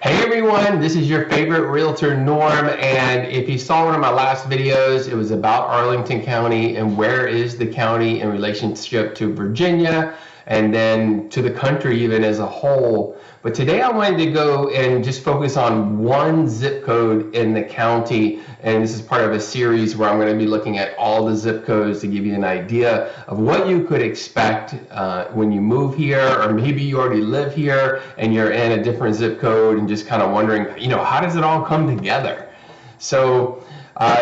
Hey everyone, this is your favorite realtor Norm, and if you saw one of my last videos, it was about Arlington County and where is the county in relationship to Virginia and then to the country even as a whole. But today I wanted to go and just focus on one zip code in the county, and this is part of a series where I'm going to be looking at all the zip codes to give you an idea of what you could expect when you move here, or maybe you already live here and you're in a different zip code and just kind of wondering, how does it all come together? So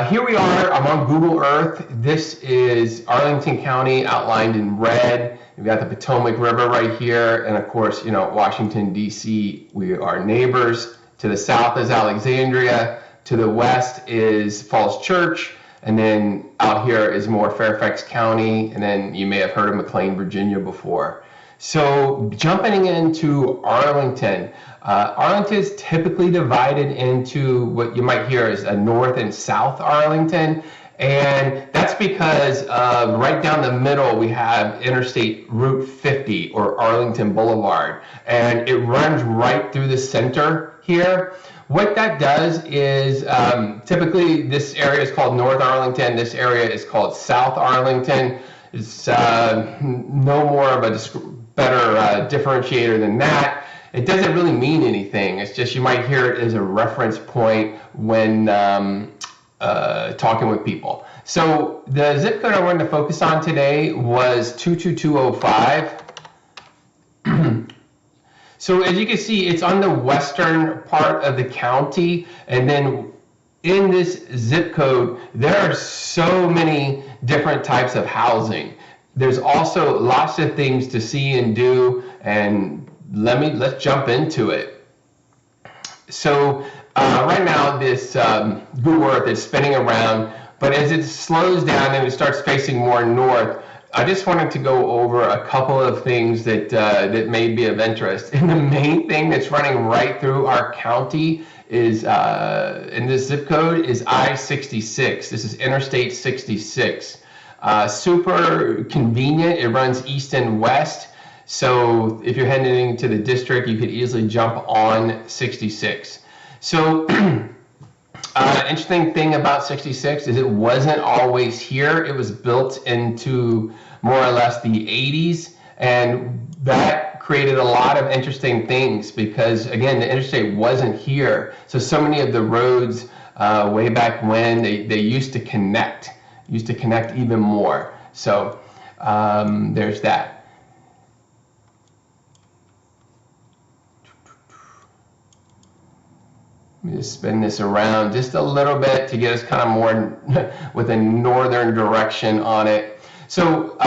here we are. I'm on Google Earth. This is Arlington County outlined in red. We've got the Potomac River right here, and of course, Washington, D.C., we are neighbors. To the south is Alexandria, to the west is Falls Church, and then out here is more Fairfax County, and then you may have heard of McLean, Virginia before. So jumping into Arlington, Arlington is typically divided into what you might hear as a North and South Arlington. And that's because right down the middle we have Interstate Route 50 or Arlington Boulevard, and it runs right through the center here. What that does is typically this area is called North Arlington, this area is called South Arlington. It's no more of a better differentiator than that. It doesn't really mean anything. It's just you might hear it as a reference point when talking with people. So the zip code I wanted to focus on today was 22205. So as you can see, it's on the western part of the county, and then in this zip code, there are so many different types of housing. There's also lots of things to see and do, and let's jump into it. So right now, this Google Earth is spinning around, but as it slows down and it starts facing more north, I just wanted to go over a couple of things that that may be of interest. And the main thing that's running right through our county is, in this zip code, is I-66. This is Interstate 66. Super convenient. It runs east and west. So if you're heading to the district, you could easily jump on 66. So interesting thing about 66 is it wasn't always here. It was built into more or less the 80s, and that created a lot of interesting things because, again, the interstate wasn't here. So many of the roads way back when, they used to connect even more. So there's that. Let me just spin this around just a little bit to get us kind of more with a northern direction on it. So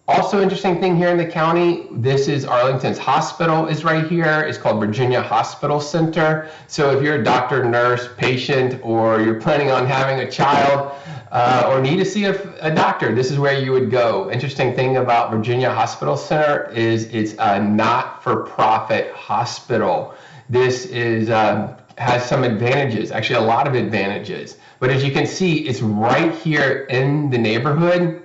also interesting thing here in the county, this is Arlington's hospital is right here. It's called Virginia Hospital Center. So if you're a doctor, nurse, patient, or you're planning on having a child or need to see a doctor, this is where you would go. Interesting thing about Virginia Hospital Center is it's a not-for-profit hospital. This is has some advantages, actually a lot of advantages. But as you can see, it's right here in the neighborhood.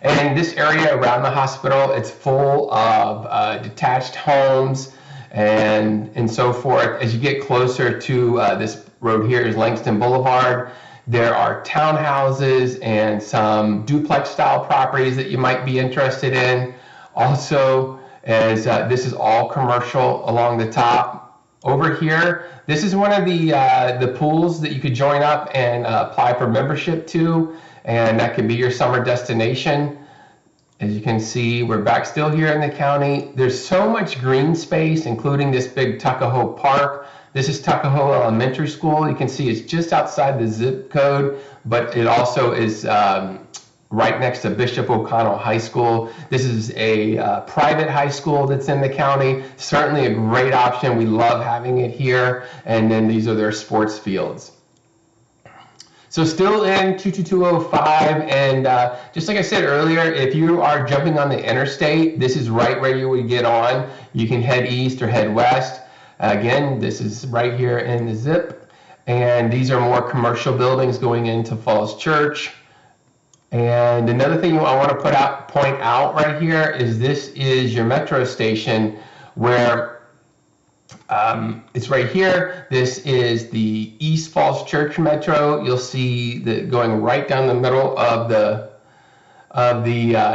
And this area around the hospital, it's full of detached homes and so forth. As you get closer to this road here is Langston Boulevard, there are townhouses and some duplex style properties that you might be interested in. Also, as this is all commercial along the top. Over here, this is one of the pools that you could join up and apply for membership to, and that could be your summer destination. As you can see, we're back still here in the county. There's so much green space, including this big Tuckahoe Park. This is Tuckahoe Elementary School. You can see it's just outside the zip code, but it also is right next to Bishop O'Connell High School. This is a private high school that's in the county. Certainly a great option. We love having it here. And then these are their sports fields. So still in 22205, and just like I said earlier, if you are jumping on the interstate, this is right where you would get on. You can head east or head west. Again, this is right here in the zip. And these are more commercial buildings going into Falls Church. And another thing I want to point out right here is this is your metro station where It's right here. This is the East Falls Church Metro. You'll see that going right down the middle of the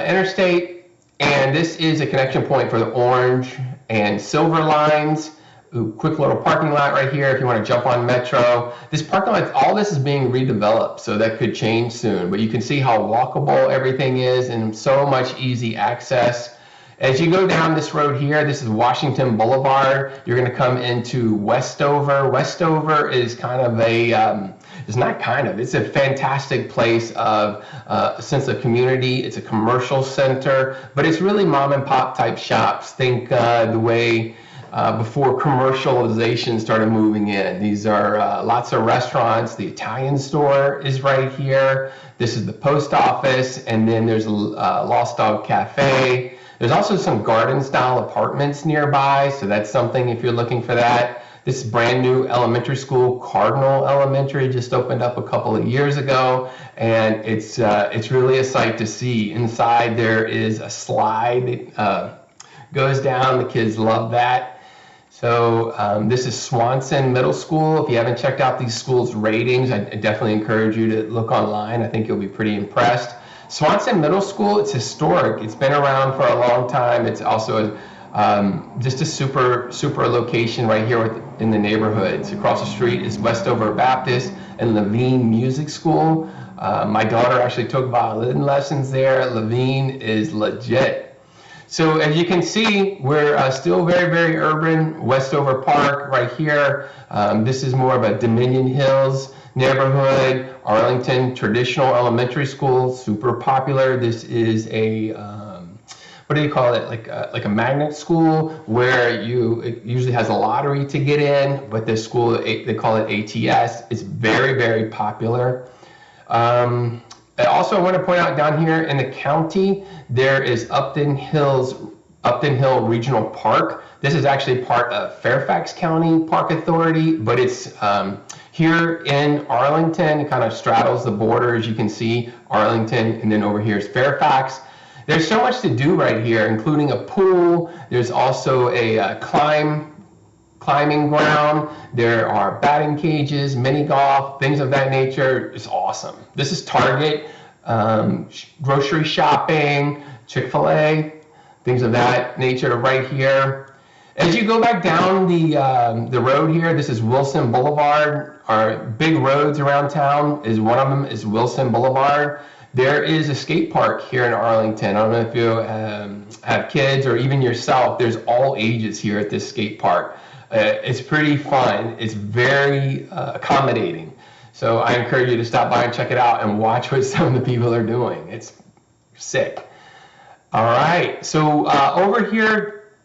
interstate, and this is a connection point for the orange and silver lines. Ooh, quick little parking lot right here if you want to jump on Metro. This parking lot, all this is being redeveloped, so that could change soon, but you can see how walkable everything is and so much easy access. As you go down this road here, this is Washington Boulevard. You're going to come into Westover. Westover is kind of a, it's a fantastic place of a sense of community. It's a commercial center, but it's really mom and pop type shops. Think the way before commercialization started moving in. These are lots of restaurants. The Italian store is right here. This is the post office, and then there's a Lost Dog Cafe. There's also some garden-style apartments nearby, so that's something if you're looking for that. This is brand new elementary school, Cardinal Elementary, just opened up a couple of years ago, and it's really a sight to see. Inside there is a slide that goes down. The kids love that. So this is Swanson Middle School. If you haven't checked out these schools' ratings, I definitely encourage you to look online. I think you'll be pretty impressed. Swanson Middle School, it's historic. It's been around for a long time. It's also just a super location right here in the neighborhood. It's across the street is Westover Baptist and Levine Music School. My daughter actually took violin lessons there. Levine is legit. So as you can see, we're still very, very urban. Westover Park right here. This is more of a Dominion Hills neighborhood. Arlington Traditional Elementary School, super popular. This is a what do you call it? Like a magnet school where it usually has a lottery to get in, but this school they call it ATS. It's very, very popular. Also, I want to point out down here in the county there is Upton Hill Regional Park. This is actually part of Fairfax County Park Authority, but it's here in Arlington. It kind of straddles the border, as you can see, Arlington, and then over here is Fairfax. There's so much to do right here, including a pool. There's also a climbing ground. There are batting cages, mini golf, things of that nature. It's awesome. This is Target, grocery shopping, Chick-fil-A, things of that nature right here. As you go back down the road here, this is Wilson Boulevard. Our big roads around town is one of them is Wilson Boulevard. There is a skate park here in Arlington. I don't know if you have kids or even yourself. There's all ages here at this skate park. It's pretty fun. It's very accommodating. So I encourage you to stop by and check it out and watch what some of the people are doing. It's sick. All right. So over here,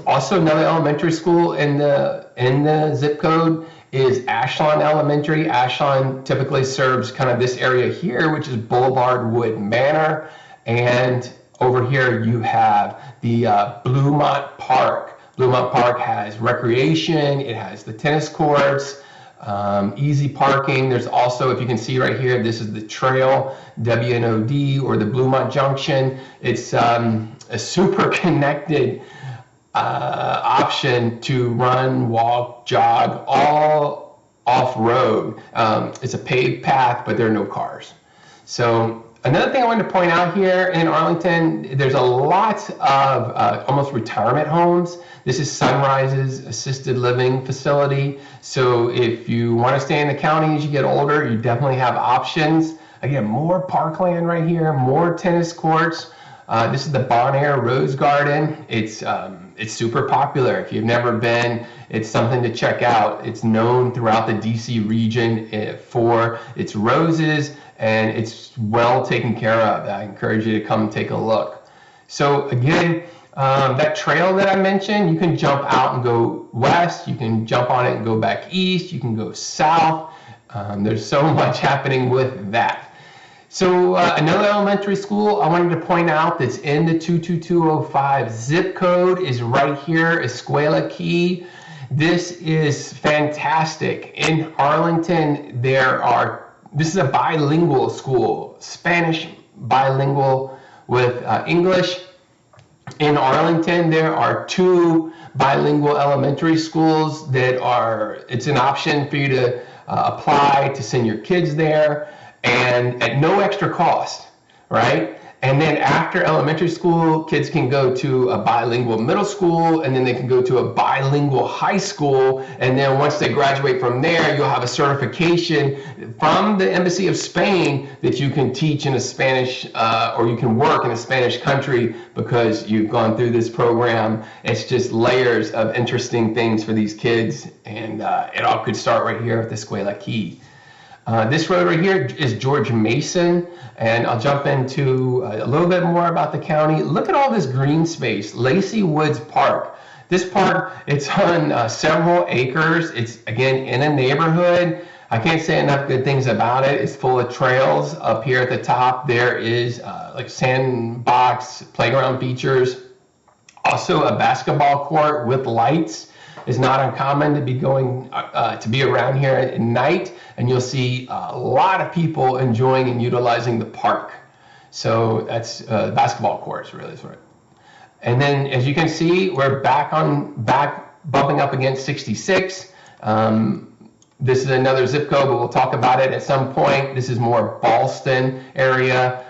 also another elementary school in the zip code is Ashland Elementary. Ashland typically serves kind of this area here, which is Boulevard Wood Manor. And over here you have the Bluemont Park. Bluemont Park has recreation, it has the tennis courts, easy parking. There's also, if you can see right here, this is the trail, WNOD, or the Bluemont Junction. It's a super connected option to run, walk, jog, all off-road. It's a paved path, but there are no cars. So another thing I wanted to point out here in Arlington, there's a lot of almost retirement homes. This is Sunrise's assisted living facility. So if you want to stay in the county as you get older, you definitely have options. Again, more parkland right here, more tennis courts. This is the Bon Air Rose Garden. It's super popular. If you've never been, it's something to check out. It's known throughout the DC region for its roses, and it's well taken care of. I encourage you to come take a look. So again, that trail that I mentioned, you can jump out and go west. You can jump on it and go back east. You can go south. There's so much happening with that. So another elementary school I wanted to point out that's in the 22205 zip code is right here, Escuela Key. This is fantastic. In Arlington, this is a bilingual school, Spanish bilingual with English. In Arlington, there are two bilingual elementary schools that it's an option for you to apply to send your kids there, and at no extra cost, right? And then after elementary school, kids can go to a bilingual middle school, and then they can go to a bilingual high school. And then once they graduate from there, you'll have a certification from the Embassy of Spain that you can teach in a Spanish, or you can work in a Spanish country because you've gone through this program. It's just layers of interesting things for these kids. And it all could start right here at the Escuela Key. This road right here is George Mason, and I'll jump into a little bit more about the county. Look at all this green space, Lacey Woods Park. This park, it's on several acres. It's, again, in a neighborhood. I can't say enough good things about it. It's full of trails. Up here at the top, there is like sandbox, playground features. Also a basketball court with lights. Is not uncommon to be around here at night, and you'll see a lot of people enjoying and utilizing the park. So that's basketball courts, really is right. And then, as you can see, we're back bumping up against 66. This is another zip code, but we'll talk about it at some point. This is more Ballston area,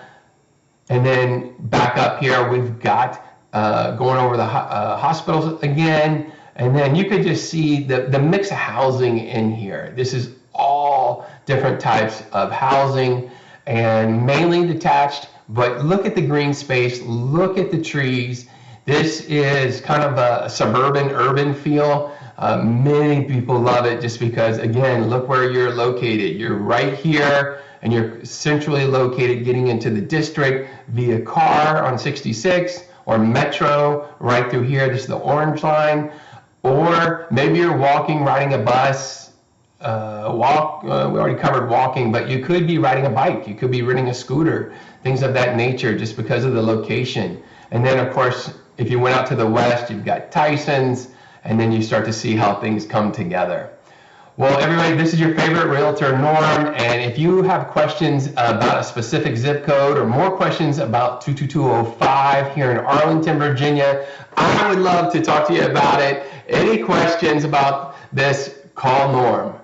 and then back up here we've got going over the hospitals again. And then you could just see the mix of housing in here. This is all different types of housing and mainly detached, but look at the green space, look at the trees. This is kind of a suburban, urban feel. Many people love it just because, again, look where you're located. You're right here and you're centrally located getting into the district via car on 66 or metro right through here. This is the orange line. Or maybe you're walking, riding a bus, we already covered walking, but you could be riding a bike, you could be riding a scooter, things of that nature just because of the location. And then, of course, if you went out to the west, you've got Tyson's, and then you start to see how things come together. Well, everybody, this is your favorite realtor, Norm, and if you have questions about a specific zip code or more questions about 22205 here in Arlington, Virginia, I would love to talk to you about it. Any questions about this, call Norm.